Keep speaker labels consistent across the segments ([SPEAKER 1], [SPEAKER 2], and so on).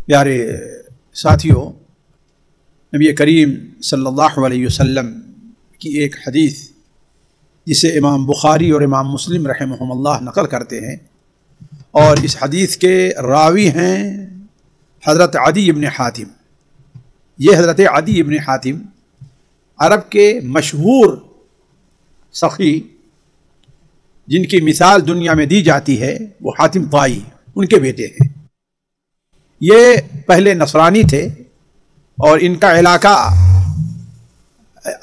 [SPEAKER 1] پیارے ساتھیوں، نبی کریم صلی اللہ علیہ وسلم کی ایک حدیث جسے امام بخاری اور امام مسلم رحمہم اللہ نقل کرتے ہیں، اور اس حدیث کے راوی ہیں حضرت عدی ابن حاتم۔ یہ حضرت عدی ابن حاتم عرب کے مشہور سخی جن کی مثال دنیا میں دی جاتی ہے، وہ حاتم طائی ان کے بیٹے ہیں۔ یہ پہلے نصرانی تھے اور ان کا علاقہ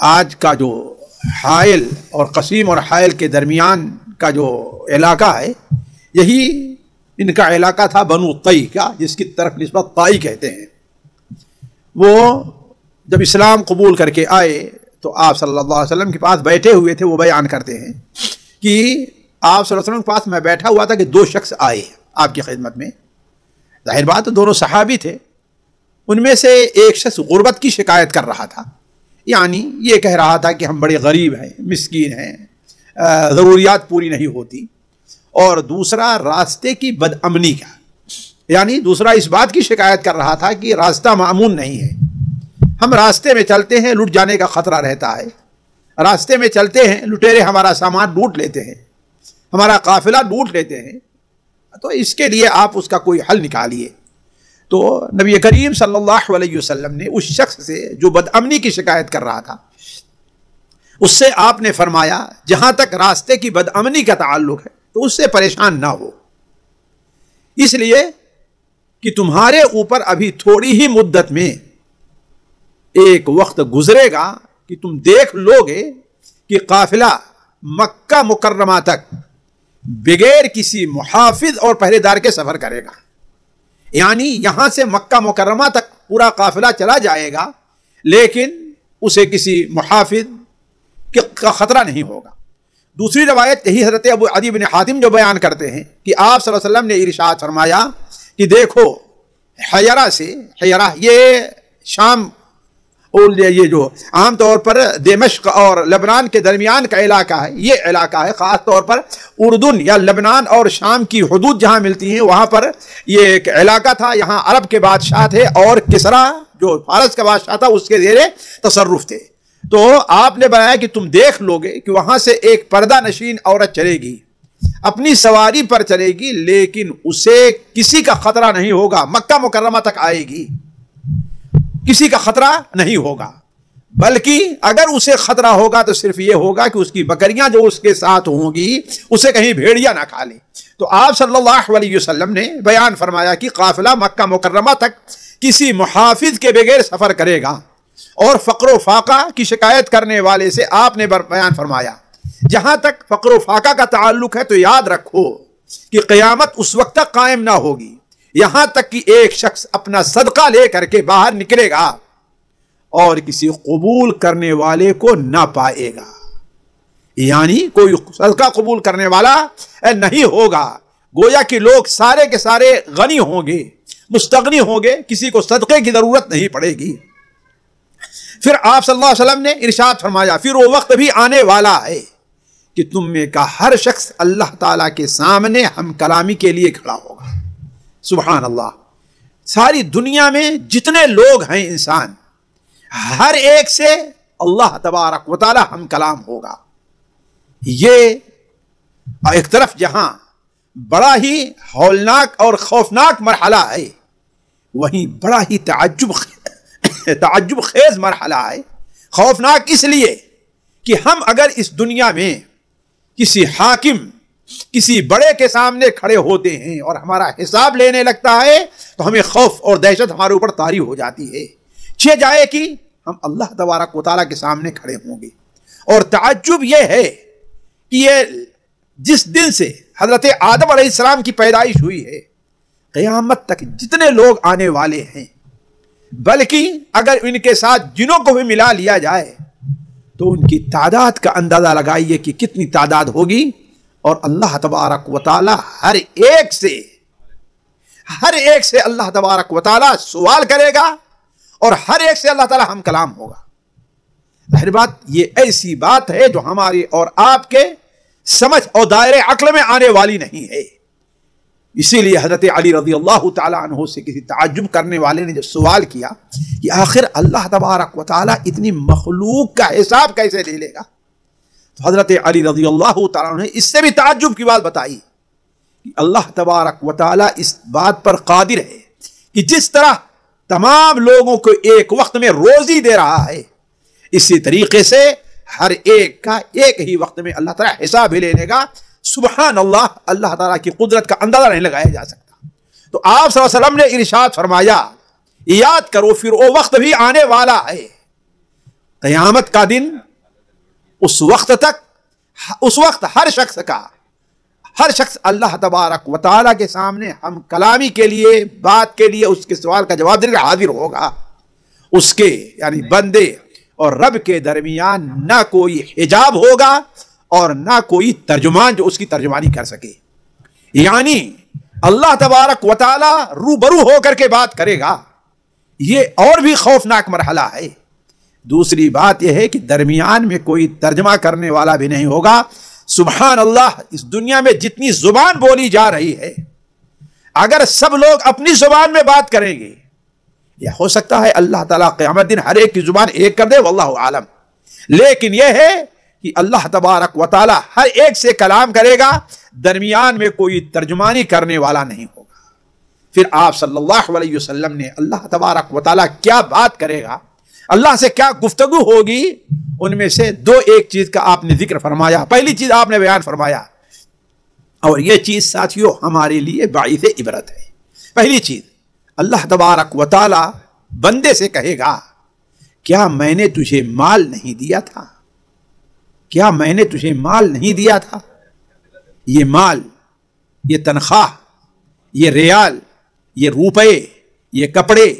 [SPEAKER 1] آج کا جو حائل اور قصیم اور حائل کے درمیان کا جو علاقہ ہے، یہی ان کا علاقہ تھا بنو طی کا، جس کی طرف نسبت طائی کہتے ہیں۔ وہ جب اسلام قبول کر کے آئے تو آپ صلی اللہ علیہ وسلم کے پاس بیٹھے ہوئے تھے۔ وہ بیان کرتے ہیں کہ آپ صلی اللہ علیہ وسلم کے پاس میں بیٹھا ہوا تھا کہ دو شخص آئے آپ کی خدمت میں۔ ظاہر بات دونوں صحابی تھے۔ ان میں سے ایک شخص غربت کی شکایت کر رہا تھا، یعنی یہ کہہ رہا تھا کہ ہم بڑے غریب ہیں، مسکین ہیں، ضروریات پوری نہیں ہوتی۔ اور دوسرا راستے کی بد امنی کا، یعنی دوسرا اس بات کی شکایت کر رہا تھا کہ راستہ مامون نہیں ہے، ہم راستے میں چلتے ہیں لٹ جانے کا خطرہ رہتا ہے، راستے میں چلتے ہیں لٹیرے ہمارا سامان لوٹ لیتے ہیں، ہمارا قافلہ لوٹ لیتے ہیں، تو اس کے لیے آپ اس کا کوئی حل نکالیے۔ تو نبی کریم صلی اللہ علیہ وسلم نے اس شخص سے جو بد امنی کی شکایت کر رہا تھا، اس سے آپ نے فرمایا جہاں تک راستے کی بد امنی کا تعلق ہے تو اس سے پریشان نہ ہو، اس لیے کہ تمہارے اوپر ابھی تھوڑی ہی مدت میں ایک وقت گزرے گا کہ تم دیکھ لو گے کہ قافلہ مکہ مکرمہ تک بغیر کسی محافظ اور پہرے دار کے سفر کرے گا، یعنی یہاں سے مکہ مکرمہ تک پورا قافلہ چلا جائے گا لیکن اسے کسی محافظ کا خطرہ نہیں ہوگا۔ دوسری روایت یہی حضرت ابو عدی بن حاتم جو بیان کرتے ہیں کہ آپ صلی اللہ علیہ وسلم نے ارشاد فرمایا کہ دیکھو حیرہ سے، حیرہ یہ شام اور یہ جو عام طور پر دمشق اور لبنان کے درمیان کا علاقہ ہے، یہ علاقہ ہے خاص طور پر اردن یا لبنان اور شام کی حدود جہاں ملتی ہیں وہاں پر یہ ایک علاقہ تھا۔ یہاں عرب کے بادشاہ تھے اور کسرا جو فارس کا بادشاہ تھا اس کے زیر تصرف تھے۔ تو آپ نے بتایا کہ تم دیکھ لو گے کہ وہاں سے ایک پردہ نشین عورت چلے گی، اپنی سواری پر چلے گی، لیکن اسے کسی کا خطرہ نہیں ہوگا، مکہ مکرمہ تک آئے گی، کسی کا خطرہ نہیں ہوگا، بلکہ اگر اسے خطرہ ہوگا تو صرف یہ ہوگا کہ اس کی بکریاں جو اس کے ساتھ ہوں گی اسے کہیں بھیڑیا نہ کھا لے۔ تو آپ صلی اللہ علیہ وسلم نے بیان فرمایا کہ قافلہ مکہ مکرمہ تک کسی محافظ کے بغیر سفر کرے گا، اور فقر و فاقہ کی شکایت کرنے والے سے آپ نے بیان فرمایا جہاں تک فقر و فاقہ کا تعلق ہے تو یاد رکھو کہ قیامت اس وقت تک قائم نہ ہوگی یہاں تک کہ ایک شخص اپنا صدقہ لے کر کے باہر نکلے گا اور کسی قبول کرنے والے کو نہ پائے گا، یعنی کوئی صدقہ قبول کرنے والا نہیں ہوگا۔ گویا کہ لوگ سارے کے سارے غنی ہوں گے، مستغنی ہوں گے، کسی کو صدقے کی ضرورت نہیں پڑے گی۔ پھر آپ صلی اللہ علیہ وسلم نے ارشاد فرمایا پھر وہ وقت بھی آنے والا ہے کہ تم میں کا ہر شخص اللہ تعالیٰ کے سامنے ہم کلامی کے لیے کھڑا ہوگا۔ سبحان اللہ، ساری دنیا میں جتنے لوگ ہیں انسان، ہر ایک سے اللہ تبارک و تعالی ہم کلام ہوگا۔ یہ ایک طرف جہاں بڑا ہی ہولناک اور خوفناک مرحلہ ہے، وہیں بڑا ہی تعجب خیز مرحلہ ہے۔ خوفناک اس لیے کہ ہم اگر اس دنیا میں کسی حاکم، کسی بڑے کے سامنے کھڑے ہوتے ہیں اور ہمارا حساب لینے لگتا ہے تو ہمیں خوف اور دہشت ہمارے اوپر طاری ہو جاتی ہے، چھ جائے کہ ہم اللہ تبارک و تعالیٰ کے سامنے کھڑے ہوں گے۔ اور تعجب یہ ہے کہ یہ جس دن سے حضرت آدم علیہ السلام کی پیدائش ہوئی ہے قیامت تک جتنے لوگ آنے والے ہیں، بلکہ اگر ان کے ساتھ جنوں کو بھی ملا لیا جائے تو ان کی تعداد کا اندازہ لگائیے کہ کتنی تعداد ہوگی، اور اللہ تبارک و تعالی ہر ایک سے اللہ تبارک و تعالی سوال کرے گا اور ہر ایک سے اللہ تعالی ہم کلام ہوگا۔ ظاہر بات یہ ایسی بات ہے جو ہماری اور آپ کے سمجھ اور دائرے عقل میں آنے والی نہیں ہے۔ اسی لیے حضرت علی رضی اللہ تعالیٰ عنہ سے کسی تعجب کرنے والے نے جب سوال کیا کہ آخر اللہ تبارک و تعالیٰ اتنی مخلوق کا حساب کیسے لے لے گا، تو حضرت علی رضی اللہ تعالیٰ عنہ نے اس سے بھی تعجب کی بات بتائی کہ اللہ تبارک و تعالیٰ اس بات پر قادر ہے کہ جس طرح تمام لوگوں کو ایک وقت میں روزی دے رہا ہے، اسی طریقے سے ہر ایک کا ایک ہی وقت میں اللہ تعالیٰ حساب ہی لے لے گا۔ سبحان اللہ، اللہ تعالیٰ کی قدرت کا اندازہ نہیں لگایا جا سکتا۔ تو آپ صلی اللہ علیہ وسلم نے ارشاد فرمایا، یاد کرو پھر وہ وقت بھی آنے والا ہے، قیامت کا دن، اس وقت تک، اس وقت ہر شخص اللہ تبارک و تعالیٰ کے سامنے ہم کلامی کے لیے، بات کے لیے، اس کے سوال کا جواب دینے کے حاضر ہوگا۔ اس کے یعنی بندے اور رب کے درمیان نہ کوئی حجاب ہوگا اور نہ کوئی ترجمان جو اس کی ترجمانی کر سکے، یعنی اللہ تبارک و تعالیٰ روبرو ہو کر کے بات کرے گا۔ یہ اور بھی خوفناک مرحلہ ہے۔ دوسری بات یہ ہے کہ درمیان میں کوئی ترجمہ کرنے والا بھی نہیں ہوگا۔ سبحان اللہ، اس دنیا میں جتنی زبان بولی جا رہی ہے، اگر سب لوگ اپنی زبان میں بات کریں گے، یا ہو سکتا ہے اللہ تعالیٰ قیامت دن ہر ایک کی زبان ایک کر دے، واللہ عالم، لیکن یہ ہے کہ اللہ تبارک و تعالیٰ ہر ایک سے کلام کرے گا، درمیان میں کوئی ترجمانی کرنے والا نہیں ہوگا۔ پھر آپ صلی اللہ علیہ وسلم نے اللہ تبارک و تعالیٰ کیا بات کرے گا، اللہ سے کیا گفتگو ہوگی، ان میں سے دو ایک چیز کا آپ نے ذکر فرمایا۔ پہلی چیز آپ نے بیان فرمایا، اور یہ چیز ساتھیوں ہمارے لیے باعث عبرت ہے۔ پہلی چیز، اللہ تبارک و تعالیٰ بندے سے کہے گا، کیا میں نے تجھے مال نہیں دیا تھا؟ کیا میں نے تجھے مال نہیں دیا تھا؟ یہ مال، یہ تنخواہ، یہ ریال، یہ روپے، یہ کپڑے،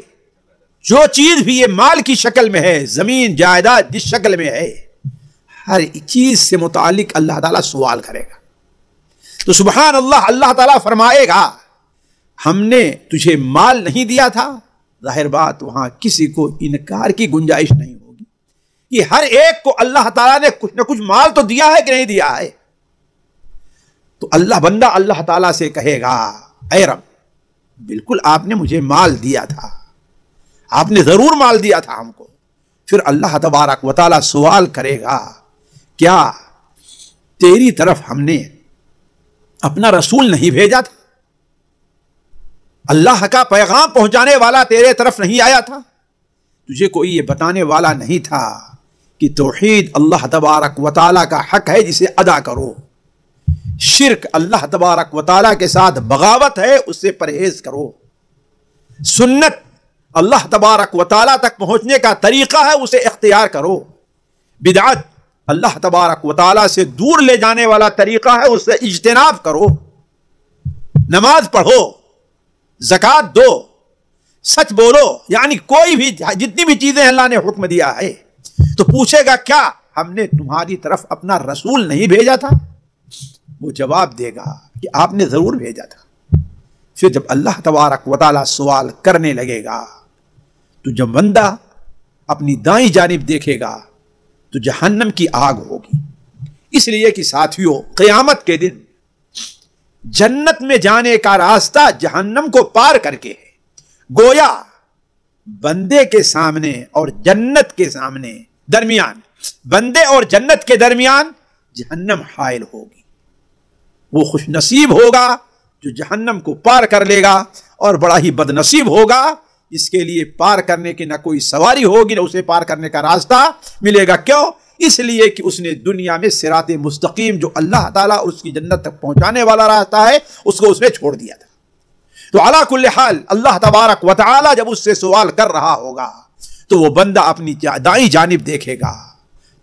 [SPEAKER 1] جو چیز بھی یہ مال کی شکل میں ہے، زمین جائیداد جس شکل میں ہے، ہر چیز سے متعلق اللہ تعالیٰ سوال کرے گا۔ تو سبحان اللہ، اللہ تعالیٰ فرمائے گا ہم نے تجھے مال نہیں دیا تھا، ظاہر بات وہاں کسی کو انکار کی گنجائش نہیں ہوگی کہ ہر ایک کو اللہ تعالیٰ نے کچھ نہ کچھ مال تو دیا ہے کہ نہیں دیا ہے۔ تو بندہ اللہ تعالیٰ سے کہے گا، اے رب، بالکل آپ نے مجھے مال دیا تھا، آپ نے ضرور مال دیا تھا ہم کو۔ پھر اللہ تبارک و تعالیٰ سوال کرے گا، کیا تیری طرف ہم نے اپنا رسول نہیں بھیجا تھا؟ اللہ کا پیغام پہنچانے والا تیرے طرف نہیں آیا تھا؟ تجھے کوئی یہ بتانے والا نہیں تھا کہ توحید اللہ تبارک و تعالیٰ کا حق ہے جسے ادا کرو، شرک اللہ تبارک و تعالیٰ کے ساتھ بغاوت ہے، اس سے پرہیز کرو، سنت اللہ تبارک و تعالیٰ تک پہنچنے کا طریقہ ہے، اسے اختیار کرو، بدعت اللہ تبارک و تعالیٰ سے دور لے جانے والا طریقہ ہے، اس سے اجتناب کرو، نماز پڑھو، زکوٰۃ دو، سچ بولو، یعنی کوئی بھی جتنی بھی چیزیں اللہ نے حکم دیا ہے۔ تو پوچھے گا، کیا ہم نے تمہاری طرف اپنا رسول نہیں بھیجا تھا؟ وہ جواب دے گا کہ آپ نے ضرور بھیجا تھا۔ پھر جب اللہ تبارک و تعالیٰ سوال کرنے لگے گا تو جب بندہ اپنی دائیں جانب دیکھے گا تو جہنم کی آگ ہوگی، اس لیے کہ ساتھیوں قیامت کے دن جنت میں جانے کا راستہ جہنم کو پار کر کے ہے، گویا بندے کے سامنے اور جنت کے سامنے درمیان، بندے اور جنت کے درمیان جہنم حائل ہوگی۔ وہ خوش نصیب ہوگا جو جہنم کو پار کر لے گا، اور بڑا ہی بد نصیب ہوگا اس کے لیے پار کرنے کی نہ کوئی سواری ہوگی، نہ اسے پار کرنے کا راستہ ملے گا۔ کیوں؟ اس لیے کہ اس نے دنیا میں صراط مستقیم جو اللہ تعالیٰ اس کی جنت تک پہنچانے والا راستہ ہے، اس کو اس نے چھوڑ دیا تھا۔ تو علی کل حال اللہ تبارک و تعالیٰ جب اس سے سوال کر رہا ہوگا تو وہ بندہ اپنی دائیں جانب دیکھے گا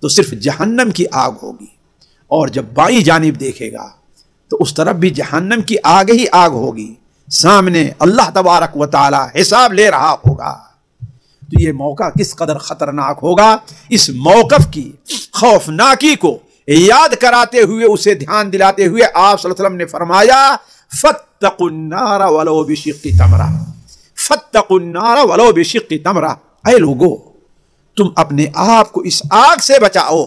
[SPEAKER 1] تو صرف جہنم کی آگ ہوگی، اور جب بائیں جانب دیکھے گا تو اس طرف بھی جہنم کی آگ ہی آگ ہوگی۔ سامنے اللہ تبارک و تعالیٰ حساب لے رہا ہوگا۔ تو یہ موقع کس قدر خطرناک ہوگا، اس موقف کی خوفناکی کو یاد کراتے ہوئے، اسے دھیان دلاتے ہوئے آپ صلی اللہ علیہ وسلم نے فرمایا، فاتقوا النار ولو بشق تمرہ، فاتقوا النار ولو بشق تمرہ، اے لوگو تم اپنے آپ کو اس آگ سے بچاؤ۔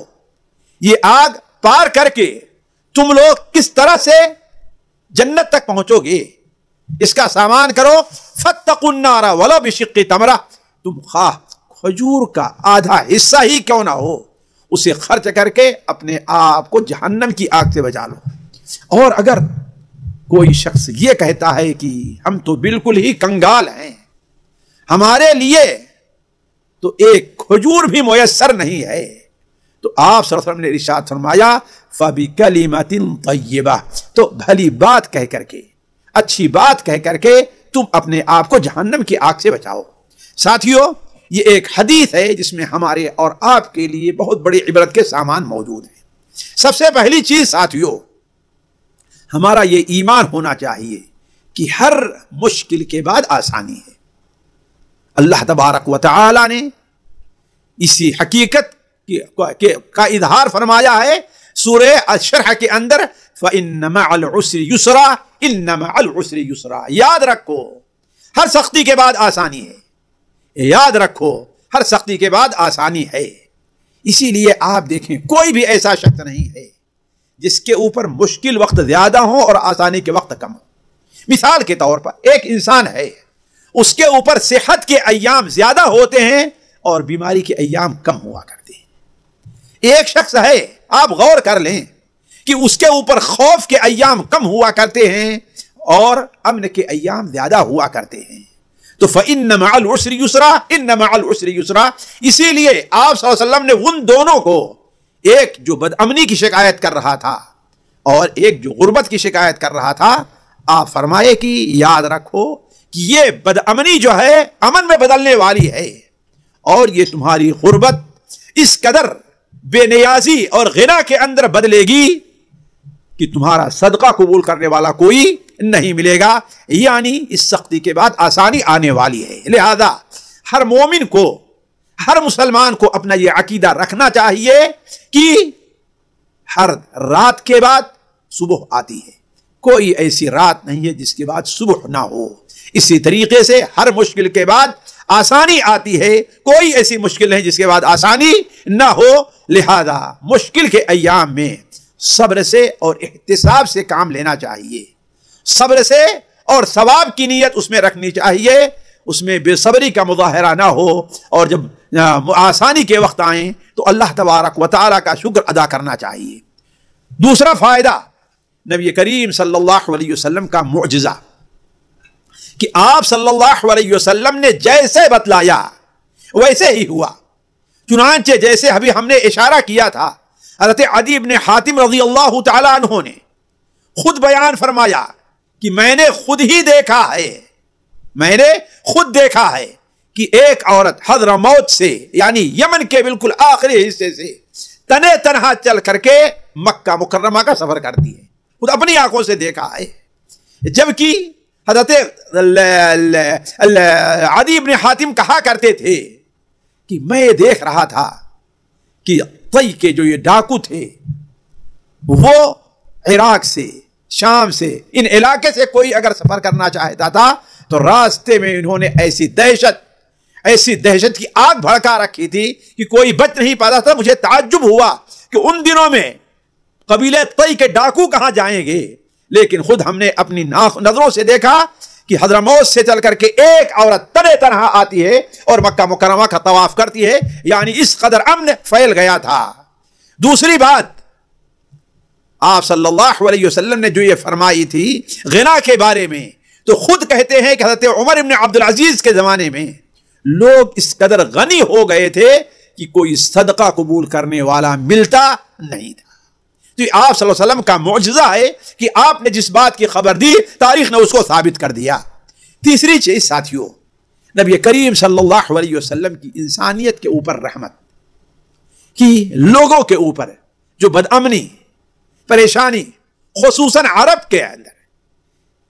[SPEAKER 1] یہ آگ پار کر کے تم لوگ کس طرح سے جنت تک پہنچو گے، اس کا سامان کرو. فاتقوا النار ولو بشق تمرہ, تم خواہ کھجور کا آدھا حصہ ہی کیوں نہ ہو اسے خرچ کر کے اپنے آپ کو جہنم کی آگ سے بچا لو. اور اگر کوئی شخص یہ کہتا ہے کہ ہم تو بالکل ہی کنگال ہیں, ہمارے لیے تو ایک کھجور بھی میسر نہیں ہے, تو آپ صلی اللہ علیہ وسلم نے ارشاد فرمایا فَبِكَلِمَةٍ طَيِّبَةٍ, تو بھلی بات کہہ کر کے, اچھی بات کہہ کر کے تم اپنے آپ کو جہنم کی آگ سے بچاؤ. ساتھیو, یہ ایک حدیث ہے جس میں ہمارے اور آپ کے لیے بہت بڑی عبرت کے سامان موجود ہیں. سب سے پہلی چیز ساتھیو, ہمارا یہ ایمان ہونا چاہیے کہ ہر مشکل کے بعد آسانی ہے. اللہ تبارک و تعالی نے اسی حقیقت کا اظہار فرمایا ہے سورہ الشرح کے اندر, فَإِنَّ مَعَ الْعُسْرِ يُسْرًا إِنَّ مَعَ الْعُسْرِ يُسْرًا. یاد رکھو ہر سختی کے بعد آسانی ہے, یاد رکھو ہر سختی کے بعد آسانی ہے. اسی لیے آپ دیکھیں کوئی بھی ایسا شخص نہیں ہے جس کے اوپر مشکل وقت زیادہ ہو اور آسانی کے وقت کم ہو. مثال کے طور پر ایک انسان ہے, اس کے اوپر صحت کے ایام زیادہ ہوتے ہیں اور بیماری کے ایام کم ہوا کرتے ہیں. ایک شخص ہے, آپ غور کر لیں کہ اس کے اوپر خوف کے ایام کم ہوا کرتے ہیں اور امن کے ایام زیادہ ہوا کرتے ہیں. تو فَإِنَّ مَعَ الْعُسْرِ يُسْرًا إِنَّ مَعَ الْعُسْرِ يُسْرًا. اسی لیے آپ صلی اللہ علیہ وسلم نے ان دونوں کو, ایک جو بدامنی کی شکایت کر رہا تھا اور ایک جو غربت کی شکایت کر رہا تھا, آپ فرمائے کہ یاد رکھو کہ یہ بدامنی جو ہے امن میں بدلنے والی ہے, اور یہ تمہاری غربت اس قدر بے نیازی اور غنا کے اندر بدلے گی کہ تمہارا صدقہ قبول کرنے والا کوئی نہیں ملے گا. یعنی اس سختی کے بعد آسانی آنے والی ہے. لہذا ہر مومن کو, ہر مسلمان کو اپنا یہ عقیدہ رکھنا چاہیے کہ ہر رات کے بعد صبح آتی ہے, کوئی ایسی رات نہیں ہے جس کے بعد صبح نہ ہو. اسی طریقے سے ہر مشکل کے بعد آسانی آتی ہے, کوئی ایسی مشکل نہیں جس کے بعد آسانی نہ ہو. لہذا مشکل کے ایام میں صبر سے اور احتساب سے کام لینا چاہیے, صبر سے اور ثواب کی نیت اس میں رکھنی چاہیے, اس میں بے صبری کا مظاہرہ نہ ہو, اور جب آسانی کے وقت آئیں تو اللہ تبارک و تعالیٰ کا شکر ادا کرنا چاہیے. دوسرا فائدہ نبی کریم صلی اللہ علیہ وسلم کا معجزہ, کہ آپ صلی اللہ علیہ وسلم نے جیسے بتلایا ویسے ہی ہوا. چنانچہ جیسے ابھی ہم نے اشارہ کیا تھا, حضرت عدی بن حاتم رضی اللہ تعالیٰ عنہ نے خود بیان فرمایا کہ میں نے خود ہی دیکھا ہے, میں نے خود دیکھا ہے کہ ایک عورت حضرموت سے یعنی یمن کے بالکل آخری حصے سے تنے تنہا چل کر کے مکہ مکرمہ کا سفر کرتی ہے, خود اپنی آنکھوں سے دیکھا ہے. جبکہ حضرت عدی بن حاتم کہا کرتے تھے کہ میں دیکھ رہا تھا کہ طی کے جو یہ ڈاکو تھے وہ عراق سے, شام سے, ان علاقے سے کوئی اگر سفر کرنا چاہتا تھا تو راستے میں انہوں نے ایسی دہشت کی آگ بھڑکا رکھی تھی کہ کوئی بچ نہیں پاتا تھا. مجھے تعجب ہوا کہ ان دنوں میں قبیلے طی کے ڈاکو کہاں جائیں گے, لیکن خود ہم نے اپنی نظروں سے دیکھا کہ حضرموت سے چل کر کے ایک عورت تنے تنہا آتی ہے اور مکہ مکرمہ کا طواف کرتی ہے. یعنی اس قدر امن پھیل گیا تھا. دوسری بات, آپ صلی اللہ علیہ وسلم نے جو یہ فرمائی تھی غنا کے بارے میں, تو خود کہتے ہیں کہ حضرت عمر ابن عبدالعزیز کے زمانے میں لوگ اس قدر غنی ہو گئے تھے کہ کوئی صدقہ قبول کرنے والا ملتا نہیں تھا. تو آپ صلی اللہ علیہ وسلم کا معجزہ ہے کہ آپ نے جس بات کی خبر دی تاریخ نے اس کو ثابت کر دیا. تیسری چیز ساتھیوں, نبی کریم صلی اللہ علیہ وسلم کی انسانیت کے اوپر رحمت, کہ لوگوں کے اوپر جو بدامنی پریشانی, خصوصاً عرب کے اندر,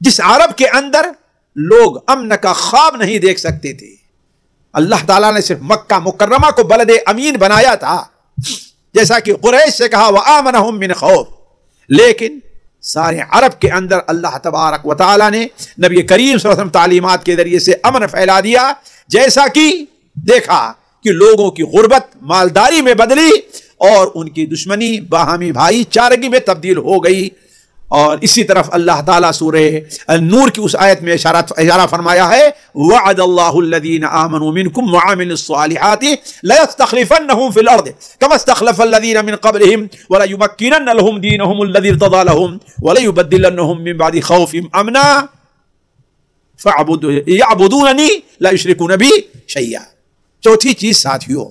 [SPEAKER 1] جس عرب کے اندر لوگ امن کا خواب نہیں دیکھ سکتے تھے, اللہ تعالیٰ نے صرف مکہ مکرمہ کو بلد امین بنایا تھا, جیسا کہ قریش سے کہا وَآمَنَهُمْ مِنْ خَوْفٍ, لیکن سارے عرب کے اندر اللہ تبارک و تعالیٰ نے نبی کریم صلی اللہ علیہ وسلم تعلیمات کے ذریعے سے امن پھیلا دیا. جیسا کہ دیکھا کہ لوگوں کی غربت مالداری میں بدلی اور ان کی دشمنی باہمی بھائی چارگی میں تبدیل ہو گئی, اور اسی طرف اللہ تعالیٰ سورہ نور کی اس آیت میں اشارہ فرمایا ہے وعد اللہ الذین آمنوا منکم وعملوا الصالحات لیستخلفنہم فی الارض کما استخلف الذین من قبلہم وليمکنن لهم دینہم الذی ارتضی لهم وليبدلنہم من بعد خوفہم امنا یعبدوننی لا یشرکون بی شیئا۔ چوتھی چیز ساتھیوں،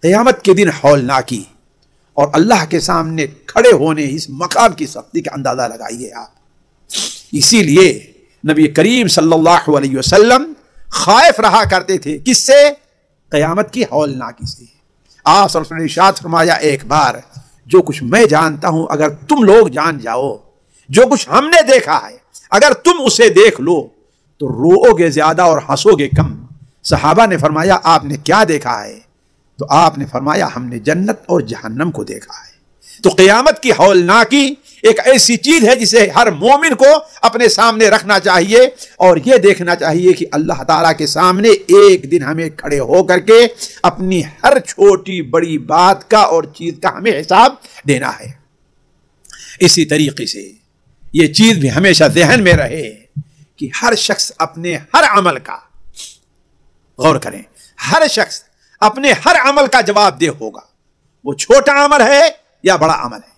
[SPEAKER 1] قیامت کے دن ہولناکی اور اللہ کے سامنے کھڑے ہونے اس مقام کی سختی کا اندازہ لگائیے آپ۔ اسی لیے نبی کریم صلی اللہ علیہ وسلم خائف رہا کرتے تھے، کس سے؟ قیامت کی ہولناکی سے۔ آپ صلی اللہ علیہ وسلم نے ارشاد فرمایا ایک بار، جو کچھ میں جانتا ہوں اگر تم لوگ جان جاؤ، جو کچھ ہم نے دیکھا ہے اگر تم اسے دیکھ لو تو رو گے زیادہ اور ہنسو گے کم۔ صحابہ نے فرمایا آپ نے کیا دیکھا ہے؟ تو آپ نے فرمایا ہم نے جنت اور جہنم کو دیکھا ہے۔ تو قیامت کی ہولناکی ایک ایسی چیز ہے جسے ہر مومن کو اپنے سامنے رکھنا چاہیے اور یہ دیکھنا چاہیے کہ اللہ تعالیٰ کے سامنے ایک دن ہمیں کھڑے ہو کر کے اپنی ہر چھوٹی بڑی بات کا اور چیز کا ہمیں حساب دینا ہے۔ اسی طریقے سے یہ چیز بھی ہمیشہ ذہن میں رہے کہ ہر شخص اپنے ہر عمل کا غور کریں، ہر شخص اپنے ہر عمل کا جواب دہ ہوگا، وہ چھوٹا عمل ہے یا بڑا عمل ہے۔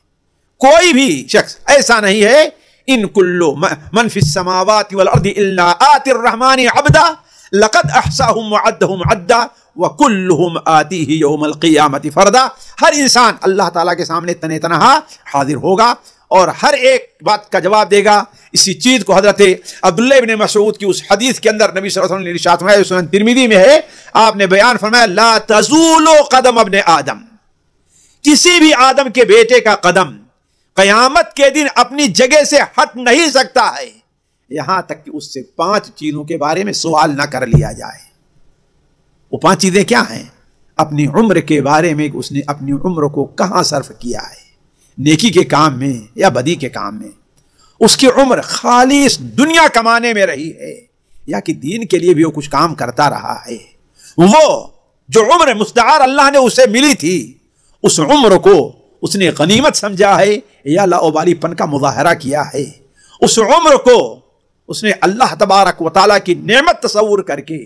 [SPEAKER 1] کوئی بھی شخص ایسا نہیں ہے ان کلو من فی السماوات والارض الا آتی الرحمن عبدا لقد احصاهم وعدهم عدا وکلهم آتیہ یوم القیامت فردا۔ ہر انسان اللہ تعالیٰ کے سامنے تنہ تنہا حاضر ہوگا اور ہر ایک بات کا جواب دے گا۔ اسی چیز کو حضرت عبداللہ ابن مسعود کی اس حدیث کے اندر نبی صلی اللہ علیہ وسلم نے ارشاد فرمایا، سنن ترمذی میں ہے، آپ نے بیان فرمایا لا تزول قدم ابن آدم، کسی بھی آدم کے بیٹے کا قدم قیامت کے دن اپنی جگہ سے ہٹ نہیں سکتا ہے یہاں تک کہ اس سے 5 چیزوں کے بارے میں سوال نہ کر لیا جائے۔ وہ 5 چیزیں کیا ہیں؟ اپنی عمر کے بارے میں کہ اس نے اپنی عمر کو کہاں صرف کیا ہے، نیکی کے کام میں یا بدی کے کام میں، اس کی عمر خالص دنیا کمانے میں رہی ہے یا کہ دین کے لیے بھی وہ کچھ کام کرتا رہا ہے، وہ جو عمر مستعار اللہ نے اسے ملی تھی اس عمر کو اس نے غنیمت سمجھا ہے یا لاؤبالی پن کا مظاہرہ کیا ہے، اس عمر کو اس نے اللہ تبارک و تعالیٰ کی نعمت تصور کر کے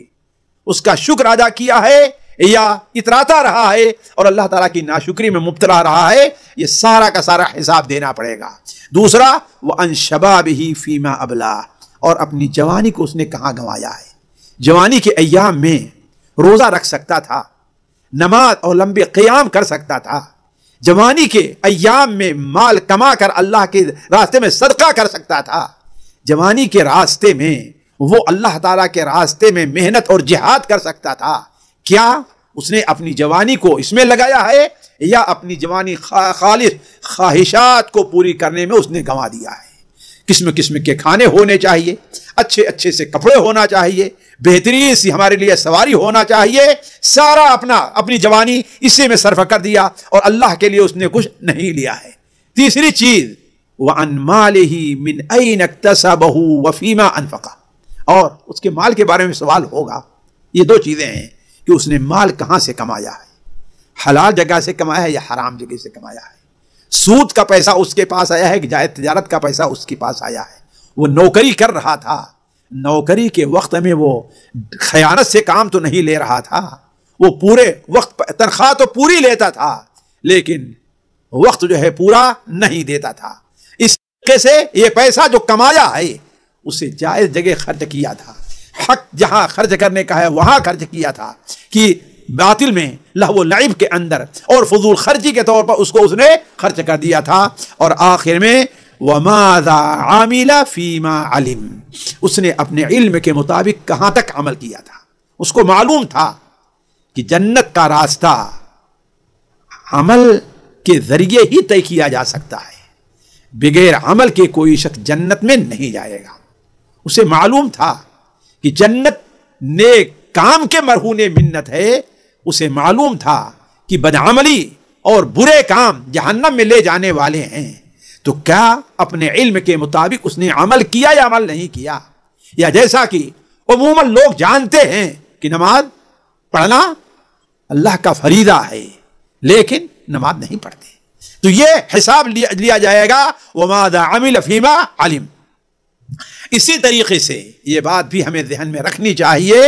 [SPEAKER 1] اس کا شکر ادا کیا ہے یا اتراتا رہا ہے اور اللہ تعالیٰ کی ناشکری میں مبتلا رہا ہے، یہ سارا کا سارا حساب دینا پڑے گا۔ دوسرا وَأَنْ شَبَابِهِ فِي مَا أَبْلَى، اور اپنی جوانی کو اس نے کہاں گنوایا ہے۔ جوانی کے ایام میں روزہ رکھ سکتا تھا، نماز اور لمبے قیام کر سکتا تھا، جوانی کے ایام میں مال کما کر اللہ کے راستے میں صدقہ کر سکتا تھا، جوانی کے راستے میں وہ اللہ تعالیٰ کے راستے میں محنت اور جہاد کر سکتا تھا۔ کیا اس نے اپنی جوانی کو اس میں لگایا ہے یا اپنی جوانی خالص خواہشات کو پوری کرنے میں اس نے گنوا دیا ہے؟ قسم قسم کے کھانے ہونے چاہیے، اچھے اچھے سے کپڑے ہونا چاہیے، بہترین سی ہمارے لیے سواری ہونا چاہیے، سارا اپنی جوانی اسی میں صرف کر دیا اور اللہ کے لیے اس نے کچھ نہیں لیا ہے۔ تیسری چیز وَعَنْ مَالِهِ مِنْ أَيْنَ اكْتَسَبَهُ وَفِيمَا أَنْفَقَهُ، اور اس کے مال کے بارے میں سوال ہوگا۔ یہ 2 چیزیں ہیں کہ اس نے مال کہاں سے کمایا ہے، حلال جگہ سے کمایا ہے یا حرام جگہ سے کمایا ہے، سود کا پیسہ اس کے پاس آیا ہے کہ جائز تجارت کا پیسہ اس کے پاس آیا ہے، وہ نوکری کر رہا تھا، نوکری کے وقت میں وہ خیانت سے کام تو نہیں لے رہا تھا، وہ پورے وقت تنخواہ تو پوری لیتا تھا لیکن وقت جو ہے پورا نہیں دیتا تھا۔ اس طریقے سے یہ پیسہ جو کمایا ہے اسے جائز جگہ خرچ کیا تھا، حق جہاں خرچ کرنے کا ہے وہاں خرچ کیا تھا، کہ باطل میں لہو و لعب کے اندر اور فضول خرچی کے طور پر اس کو اس نے خرچ کر دیا تھا۔ اور آخر میں وَمَاذَا عَمِلَ فِي مَا عَلِمَ، اس نے اپنے علم کے مطابق کہاں تک عمل کیا تھا۔ اس کو معلوم تھا کہ جنت کا راستہ عمل کے ذریعے ہی طے کیا جا سکتا ہے، بغیر عمل کے کوئی شخص جنت میں نہیں جائے گا۔ اسے معلوم تھا کہ جنت نیک کام کے مرہون منت ہے، اسے معلوم تھا کہ بدعملی اور برے کام جہنم میں لے جانے والے ہیں، تو کیا اپنے علم کے مطابق اس نے عمل کیا یا عمل نہیں کیا؟ یا جیسا کہ عموماً لوگ جانتے ہیں کہ نماز پڑھنا اللہ کا فریضہ ہے لیکن نماز نہیں پڑھتے، تو یہ حساب لیا جائے گا وَمَاذَا عَمِلَ فِيمَا عَلِمَ۔ اسی طریقے سے یہ بات بھی ہمیں ذہن میں رکھنی چاہیے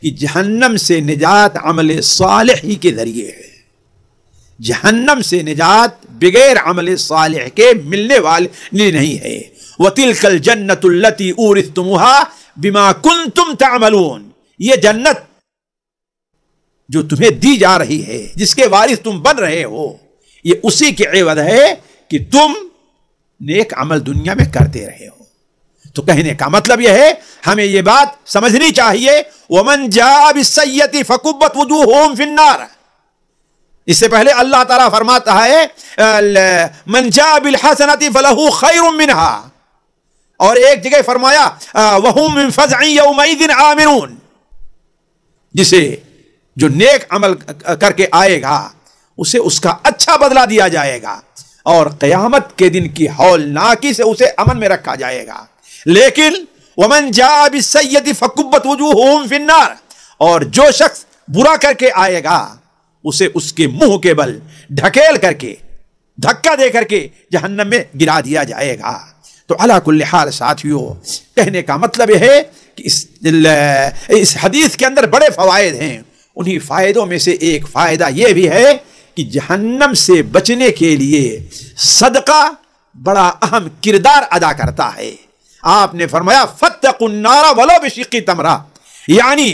[SPEAKER 1] کہ جہنم سے نجات عمل صالح ہی کے ذریعے ہے۔ جہنم سے نجات بغیر عمل صالح کے ملنے والی نہیں ہے۔ وَتِلْكَ الْجَنَّةُ الَّتِي أُورِثْتُمُوهَا بِمَا كُنْتُمْ تَعْمَلُونَ، یہ جنت جو تمہیں دی جا رہی ہے، جس کے وارث تم بن رہے ہو، یہ اسی کے عوض ہے کہ تم نیک عمل دنیا میں کرتے رہے ہو۔ تو کہنے کا مطلب یہ ہے ہمیں یہ بات سمجھنی چاہیے وَمَنْ جَاءَ بِالسَّيِّئَةِ فَكُبَّتْ وُجُوهُهُمْ فِي النَّارِ۔ اس سے پہلے اللہ تعالیٰ فرماتا ہے مَنْ جَاءَ بِالْحَسَنَةِ فَلَهُ خَيْرٌ مِّنْهَا، اور ایک جگہ فرمایا وَهُمْ مِنْ فَزْعٍ يَوْمَئِذٍ آمِنُونَ، جسے جو نیک عمل کر کے آئے گا اسے اس کا اچھا بدلہ دیا جائے گا، اور قیامت کے دن کی ہولناکی سے اسے امن میں رکھا جائے گا۔ لیکن وَمَنْ جَاءَ بِالسَّيِّئَةِ فَكُبَّتْ وُجُوهُهُمْ فِي النَّارِ، اور جو شخص برا کر کے آئے گا اسے اس کے منہ کے بل ڈھکیل کر کے، دھکا دے کر کے جہنم میں گرا دیا جائے گا۔ تو علی کل حال ساتھیو، کہنے کا مطلب یہ ہے کہ اس حدیث کے اندر بڑے فوائد ہیں۔ انہی فائدوں میں سے ایک فائدہ یہ بھی ہے کہ جہنم سے بچنے کے لیے صدقہ بڑا اہم کردار ادا کرتا ہے۔ آپ نے فرمایا فَاتَّقُوا النَّارَ وَلَوْ بِشِقِّ تَمْرَةٍ، یعنی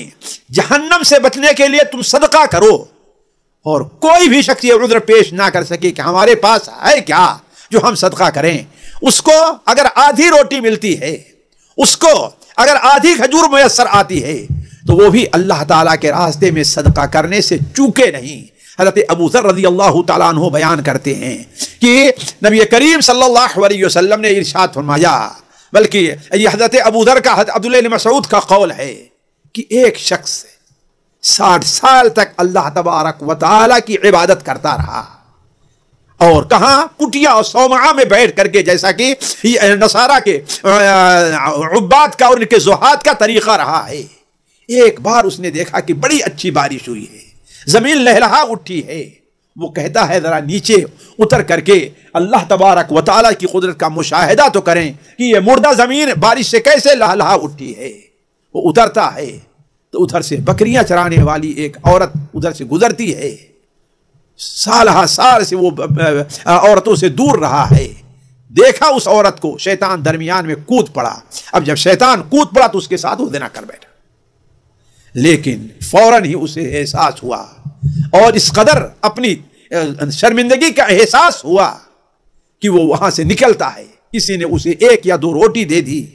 [SPEAKER 1] جہنم سے بچنے کے لیے تم صدقہ کرو، اور کوئی بھی شخص یہ عذر پیش نہ کر سکے کہ ہمارے پاس ہے کیا جو ہم صدقہ کریں۔ اس کو اگر آدھی روٹی ملتی ہے، اس کو اگر آدھی کھجور میسر آتی ہے، تو وہ بھی اللہ تعالیٰ کے راستے میں صدقہ کرنے سے چوکے نہیں۔ حضرت ابو ذر رضی اللہ تعالیٰ عنہ بیان کرتے ہیں کہ نبی کریم صلی اللہ علیہ وسلم نے ارشاد فرمایا، بلکہ یہ حضرت ابو ذر کا عبداللہ بن مسعود کا قول ہے کہ ایک شخص 60 سال تک اللہ تبارک و تعالیٰ کی عبادت کرتا رہا، اور کہاں؟ کٹیا اور صومعہ میں بیٹھ کر کے، جیسا کہ نصارہ کے عباد کا اور ان کے زہاد کا طریقہ رہا ہے۔ ایک بار اس نے دیکھا کہ بڑی اچھی بارش ہوئی ہے، زمین لہلہا اٹھی ہے، وہ کہتا ہے ذرا نیچے اتر کر کے اللہ تبارک و تعالیٰ کی قدرت کا مشاہدہ تو کریں کہ یہ مردہ زمین بارش سے کیسے لہلہا اٹھی ہے۔ وہ اترتا ہے تو ادھر سے بکریاں چرانے والی ایک عورت ادھر سے گزرتی ہے، سالہ سال سے وہ عورتوں سے دور رہا ہے۔ دیکھا اس عورت کو، شیطان درمیان میں کود پڑا۔ اب جب شیطان کود پڑا تو اس کے ساتھ وہ زنا کر بیٹھا، لیکن فوراً ہی اسے احساس ہوا، اور اس قدر اپنی شرمندگی کا احساس ہوا کہ وہ وہاں سے نکلتا ہے۔ کسی نے اسے 1 یا 2 روٹی دے دی،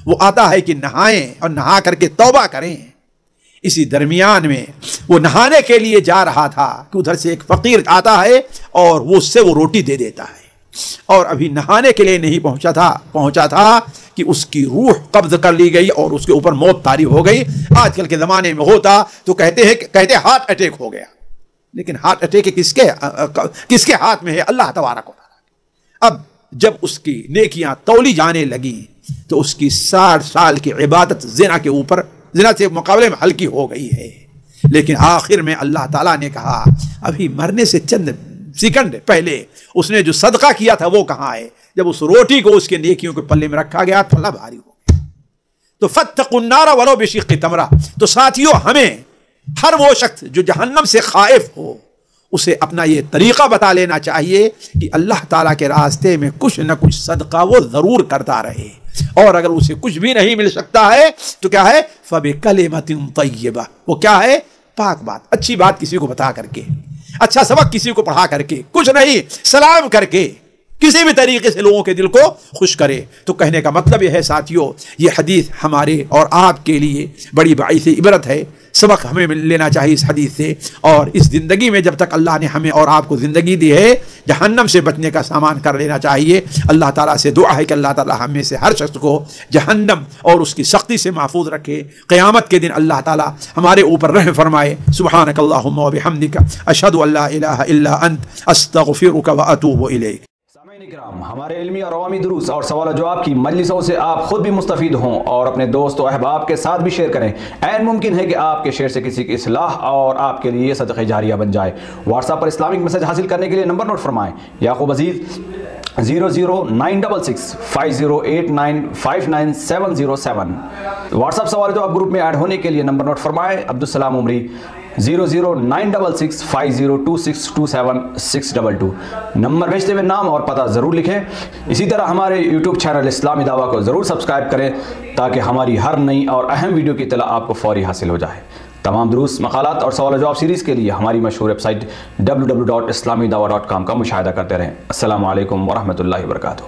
[SPEAKER 1] وہ آتا ہے کہ نہائیں اور نہا کر کے توبہ کریں۔ اسی درمیان میں وہ نہانے کے لیے جا رہا تھا کہ ادھر سے ایک فقیر آتا ہے اور وہ اس سے وہ روٹی دے دیتا ہے، اور ابھی نہانے کے لیے نہیں پہنچا تھا کہ اس کی روح قبض کر لی گئی اور اس کے اوپر موت طاری ہو گئی۔ آج کل کے زمانے میں ہوتا تو کہتے ہارٹ اٹیک ہو گیا، لیکن ہارٹ اٹیک کس کے ہاتھ میں ہے؟ اللہ تبارک و تعالیٰ۔ اب جب اس کی نیکیاں تولی جانے لگی تو اس کی 60 سال کی عبادت زنا سے مقابلے میں ہلکی ہو گئی ہے۔ لیکن آخر میں اللہ تعالیٰ نے کہا ابھی مرنے سے چند سیکنڈ پہلے اس نے جو صدقہ کیا تھا وہ کہاں ہے؟ جب اس روٹی کو اس کے نیکیوں کے پلے میں رکھا گیا پلہ بھاری ہو گیا۔ تو فَاتَّقُوا النَّارَ وَلَوْ بِشِقِّ تَمْرَةٍ۔ تو ساتھیوں، ہمیں ہر وہ شخص جو جہنم سے خائف ہو اسے اپنا یہ طریقہ بتا لینا چاہیے کہ اللہ تعالیٰ کے راستے میں کچھ نہ کچھ صدقہ وہ ضرور کرتا رہے، اور اگر اسے کچھ بھی نہیں مل سکتا ہے تو کیا ہے؟ فَبِكَلِمَةٍ طَيِّبَةٍ، وہ کیا ہے؟ پاک بات، اچھی بات کسی کو بتا کر کے، اچھا سبق کسی کو پڑھا کر کے، کچھ نہیں سلام کر کے کسی بھی طریقے سے لوگوں کے دل کو خوش کرے۔ تو کہنے کا مطلب یہ ہے ساتھیوں، یہ حدیث ہمارے اور آپ کے لیے بڑی باعث عبرت ہے، سبق ہمیں لینا چاہیے اس حدیث سے، اور اس زندگی میں جب تک اللہ نے ہمیں اور آپ کو زندگی دی ہے جہنم سے بچنے کا سامان کر لینا چاہیے۔ اللہ تعالیٰ سے دعا ہے کہ اللہ تعالیٰ ہم میں سے ہر شخص کو جہنم اور اس کی سختی سے محفوظ رکھے، قیامت کے دن اللہ تعالیٰ ہمارے اوپر رحم فرمائے۔ سبحانک اللہم و بحمدک، اشہد ان لا الہ الا انت، استغفرک و اتوب الیک۔
[SPEAKER 2] کرام، ہمارے علمی اور عوامی دروس اور سوال و جواب کی مجلسوں سے آپ خود بھی مستفید ہوں اور اپنے دوست و احباب کے ساتھ بھی شیئر کریں۔ عین ممکن ہے کہ آپ کے شیئر سے کسی کی اصلاح اور آپ کے لیے صدقہ جاریہ بن جائے۔ واٹس ایپ پر اسلامک میسج حاصل کرنے کے لیے نمبر نوٹ فرمائیں: یعقوب عزیز 009665089590707۔ واٹس ایپ سوال و جواب گروپ میں ایڈ ہونے کے لیے نمبر نوٹ فرمائیں: عبدالسلام عمری 0096650262762۔ نمبر بھیجتے ہوئے نام اور پتہ ضرور لکھیں۔ اسی طرح ہمارے یوٹیوب چینل اسلامی دعویٰ کو ضرور سبسکرائب کریں تاکہ ہماری ہر نئی اور اہم ویڈیو کی اطلاع آپ کو فوری حاصل ہو جائے۔ تمام دروس، مقالات اور سوال و جواب سیریز کے لیے ہماری مشہور ویب سائٹ www.islamidawah.com کا مشاہدہ کرتے رہیں۔ السلام علیکم ورحمۃ اللہ وبرکاتہ۔